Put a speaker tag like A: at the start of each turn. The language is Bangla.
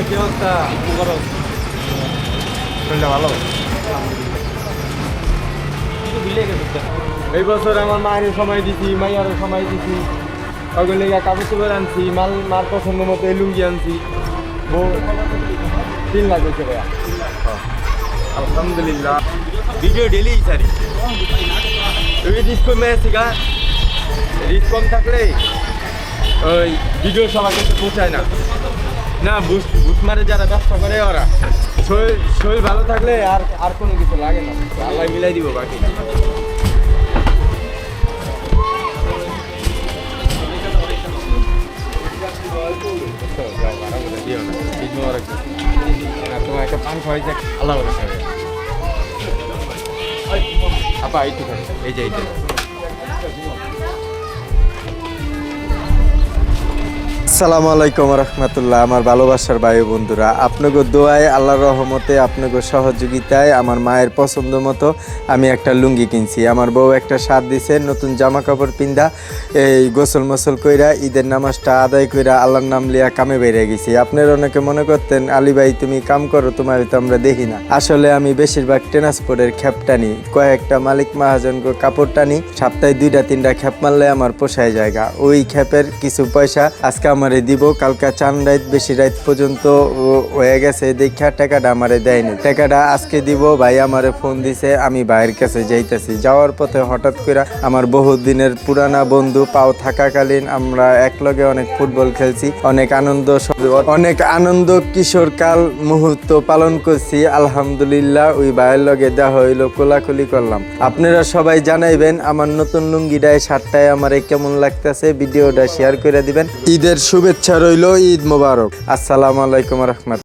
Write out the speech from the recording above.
A: কি অবস্থা? শরীরটা ভালো? এই বছর আমার মায়ের সময় দিছি, মাইয়ারও সময় দিছি, ওগুলো কাপড় চোপড় আনছি, মার পছন্দ মতো লুঙ্গি আনছি। বউ 3 লাখ হয়েছে ভাইয়া। আলহামদুলিল্লাহ। ভিডিও ডেলি সারি তুমি রিস্ক কমে আছি গা, রিস্ক কম থাকলে ওই ভিডিও সবার কাছে পৌঁছায় না। না বুট মারে যারা ব্যবসা করে ওরা শরীর ভালো থাকলে আর কোনো কিছু লাগে না, আল্লাহ মিলাই দিব বাকি। তোমার একটা পান খাওয়াইছে আল্লাহ আপা এইটু এই যে এইটা।
B: আসসালামু আলাইকুম রহমতুল্লাহ। আমার ভালোবাসার ভাই বন্ধুরা, আপনাকে দোয়ায় আল্লাহর রহমতে আপনাকে সহযোগিতায় আমার মায়ের পছন্দ মতো আমি একটা লুঙ্গি কিনছি। আমার বউ একটা সাথ দিছে, নতুন জামা কাপড় পিন্দা এই গোসল মোসল কইরা ঈদের নামাজটা আদায় কইরা আল্লাহর নাম লিয়া কামে বেরিয়ে গেছি। আপনারা অনেকে মনে করতেন আলী ভাই তুমি কাম করো, তোমার তো আমরা দেখি না। আসলে আমি বেশিরভাগ ট্রান্সপোর্টের খ্যাপ টানি, কয়েকটা মালিক মহাজন কাপড় টানি, সপ্তাহে 2-3টা খ্যাপ মারলে আমার পোষায় জায়গা। ওই খ্যাপের কিছু পয়সা আজকে আমারে দিব, কালকা 4 রাত বেশি রাত পর্যন্ত হয়ে গেছে দেখা টাকাটা আমারে দেয়নি। টাকাটা আজকে দিব। ভাই আমারে ফোন দিছে, আমি ভাইয়ের কাছে যাইতেছি। যাওয়ার পথে হঠাৎ করে আমার বহুদিনের পুরানা বন্ধু পাও থাকাকালীন আমরা একলগে অনেক ফুটবল খেলছি, অনেক আনন্দ কিশোরকাল মুহূর্ত পালন করছি। আলহামদুলিল্লাহ ওই ভাইয়ের লগে দেখা হইলো, কোলাকুলি করলাম। আপনারা সবাই জানাইবেন আমার নতুন লুঙ্গিটায় শার্টটায় আমারে কেমন লাগতেছে, ভিডিওটা শেয়ার করে দিবেন। ঈদের শুভেচ্ছা রইল, ঈদ মোবারক। আসসালামু আলাইকুম রহমতুল্লাহ।